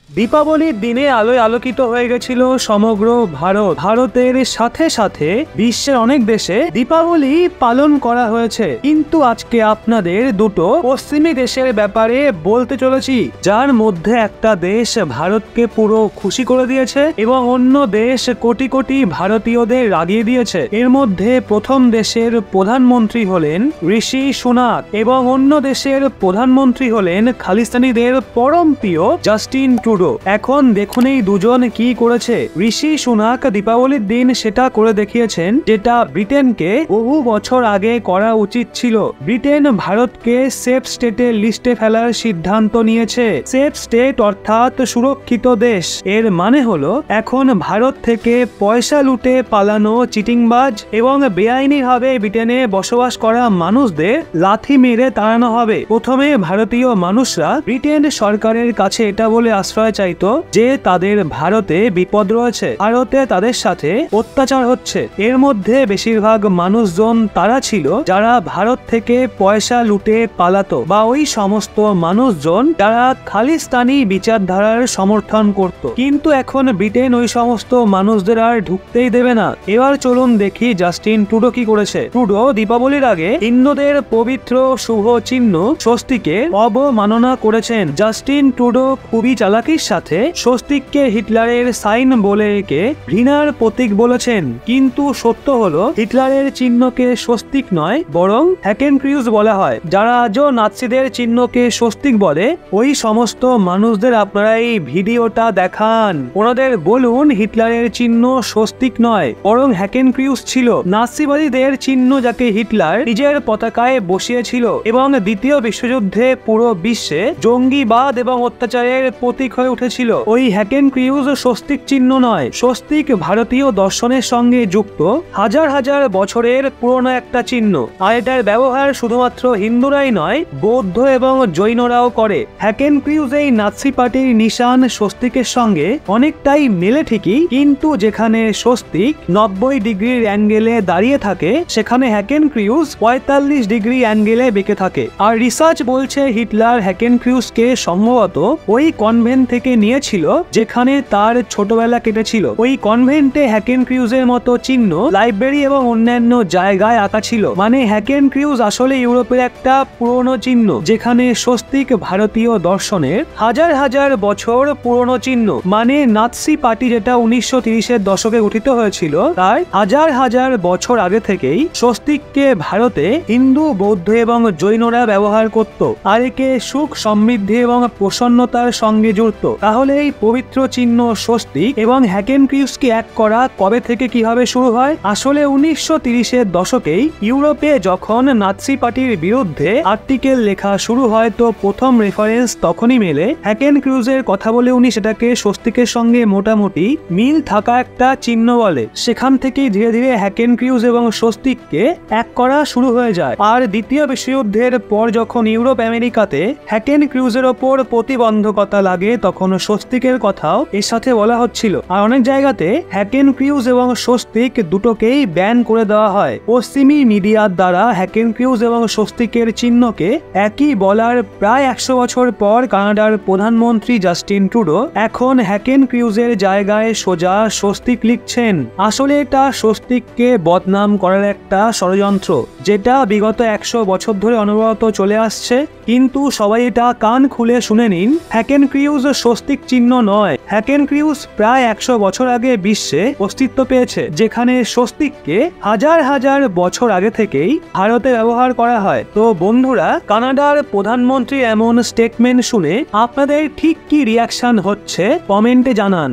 দীপাবলির দিনে আলোয় আলোকিত হয়ে গেছিল সমগ্র ভারত। ভারতের সাথে সাথে বিশ্বের অনেক দেশে দীপাবলি পালন করা হয়েছে। কিন্তু আজকে আপনাদের দুটো পশ্চিমী দেশের ব্যাপারে বলতে চলেছি, যার মধ্যে একটা দেশ ভারতকে পুরো খুশি করে দিয়েছে এবং অন্য দেশ কোটি কোটি ভারতীয়দের রাগিয়ে দিয়েছে। এর মধ্যে প্রথম দেশের প্রধানমন্ত্রী হলেন ঋষি সুনাক এবং অন্য দেশের প্রধানমন্ত্রী হলেন খালিস্তানিদের পরম প্রিয় জাস্টিন ট্রুডো। এখন দেখুন এই দুজন কি করেছে। ঋষি সুনাক দীপাবলির দিন সেটা করে দেখিয়েছেন যেটা ব্রিটেনকে বহু বছর আগে করা উচিত ছিল। ব্রিটেন ভারতকে সেফ স্টেটের লিস্টে ফেলার সিদ্ধান্ত নিয়েছে। সেফ স্টেট অর্থাৎ সুরক্ষিত দেশ। এর মানে হলো এখন ভারত থেকে পয়সা লুটে পালানো চিটিংবাজ এবং বেআইনিভাবে ব্রিটেনে বসবাস করা মানুষদের লাথি মেরে তাড়ানো হবে। প্রথমে ভারতীয় মানুষরা ব্রিটেন সরকারের কাছে এটা বলে আশ্রয় চাইতো যে তাদের ভারতে বিপদ রয়েছে, ভারতে তাদের সাথে অত্যাচার হচ্ছে। এর মধ্যে বেশিরভাগ মানুষজন তারা ছিল যারা ভারত থেকে পয়সা লুটে পালাতো, বা ওই সমস্ত মানুষজন যারা খালিস্তানি বিচারধারার সমর্থন করত। কিন্তু এখন ব্রিটেন ওই সমস্ত মানুষদের আর ঢুকতেই দেবে না। এবার চলুন দেখি জাস্টিন ট্রুডো কি করেছে। ট্রুডো দীপাবলির আগে হিন্দুদের পবিত্র শুভ চিহ্ন স্বস্তিকে অবমাননা করেছেন। জাস্টিন ট্রুডো খুবই চালাকির সাথে স্বস্তিককে হিটলারের সাইন বলে একে ঘৃণার প্রতীক বলেছেন। কিন্তু সত্য হলো হিটলারের চিহ্নকে স্বস্তিক নয় বরং হ্যাকেনক্রিউজ বলা হয়। যারা আজও নাৎসিদের চিহ্নকে স্বস্তিক বলে ওই সমস্ত মানুষদের আপনারা এই ভিডিওটা দেখান, ওনাদের বলুন হিটলারের চিহ্ন স্বস্তিক নয় বরং হ্যাকেনক্রিউজ ছিল। নাৎসিবাদীদের চিহ্ন যাকে হিটলার নিজের পতাকায় বসিয়েছিল এবং দ্বিতীয় বিশ্বযুদ্ধে পুরো বিশ্বে জঙ্গিবাদ এবং অত্যাচারের প্রতীক হয়ে উঠেছিল, ওই হ্যাকেনক্রিউজ স্বস্তিক চিহ্ন নয়। স্বস্তিক ভারতীয় দর্শনের সঙ্গে যুক্ত হাজার হাজার বছরের পুরনো একটা চিহ্ন, আর এটার ব্যবহার শুধুমাত্র হিন্দুরাই নয় বৌদ্ধ এবং জৈনরাও করে। হ্যাকেনক্রিউজ এই নাৎসি পার্টির নিশান স্বস্তিকের সঙ্গে অনেকটাই মেলে ঠিকই, কিন্তু যেখানে স্বস্তিক 90 ডিগ্রির অ্যাঙ্গেলে দাঁড়িয়ে থাকে সেখানে হ্যাকেনক্রিউজ 45 ডিগ্রি অ্যাঙ্গেলে বেঁকে থাকে। আর রিসার্চ বলছে হিটলার হ্যাকেনক্রিউজকে সম্ভবত ওই কনভেন্ট থেকে নিয়েছিল যেখানে তার ছোটবেলা কেটেছিল। ওই কনভেন্টে হ্যাকেনক্রিউজের মতো চিহ্ন লাইব্রেরি এবং অন্যান্য জায়গায় আঁকা ছিল। মানে হ্যাকেনক্রিউজ আসলে ইউরোপের একটা পুরনো চিহ্ন, যেখানে স্বস্তিক ভারতীয় দর্শনের হাজার হাজার বছর পুরনো চিহ্ন। মানে নাৎসি পার্টি যেটা 1930-এর দশকে গঠিত হয়েছিল তার হাজার হাজার বছর আগে থেকেই স্বস্তিককে ভারতে হিন্দু বৌদ্ধ এবং জৈনরা ব্যবহার করত, আর একে সুখ সমৃদ্ধি এবং প্রসন্নতার সঙ্গে জুড়ত। তাহলে এই পবিত্র চিহ্ন স্বস্তিক এবং হ্যাকেনক্রিউজকে এক করা কবে থেকে কিভাবে শুরু হয়? আসলে 1930-এর দশকেই ইউরোপে যখন নাৎসি পার্টির বিরুদ্ধে আর্টিকেল লেখা শুরু হয় তো প্রথম রেফারেন্স তখনই মেলে হ্যাকেনক্রিউজের কথা বলে উনি সেটাকে স্বস্তিকের সঙ্গে মোটামুটি মিল থাকা একটা চিহ্ন বলে। সেখান থেকেই ধীরে ধীরে হ্যাকেনক্রিউজ এবং স্বস্তিককে এক করা শুরু হয়ে যায়। আর দ্বিতীয় বিশ্বযুদ্ধের পর যখন ইউরোপ আমেরিকাতে হ্যাকেনক্রিউজের ওপর প্রতিবন্ধকতা লাগে তখন স্বস্তিকের কথাও এর সাথে বলা হচ্ছিল। আর অনেক জায়গাতে হ্যাকেনক্রিউজ এবং স্বস্তিক দুটোকেই ব্যান করে দেওয়া হয়। পশ্চিমী মিডিয়ার দ্বারা হ্যাকেনক্রিউজ এবং স্বস্তিকের চিহ্নকে একই বলার প্রায় 100 বছর পর কানাডার প্রধানমন্ত্রী জাস্টিন ট্রুডো এখন হ্যাকেনক্রিউজের জায়গায় সোজা স্বস্তিক লিখছেন। আসলে এটা স্বস্তিককে বদনাম করার একটা ষড়যন্ত্র, যেটা বিগত 100 বছর ধরে অনবরত চলে আসছে। কিন্তু সবাই এটা কান খুলে শুনে নিন, হ্যাকেনক্রিউজ স্বস্তিক চিহ্ন নয়। হ্যাকেনক্রিউজ প্রায় 100 বছর আগে বিশ্বে অস্তিত্ব পেয়েছে, যেখানে স্বস্তিককে হাজার হাজার বছর আগে থেকেই ভারতে ব্যবহার করা হয়। তো বন্ধুরা, কানাডার প্রধানমন্ত্রী এমন স্টেটমেন্ট শুনে আপনাদের ঠিক কি রিয়াকশন হচ্ছে কমেন্টে জানান।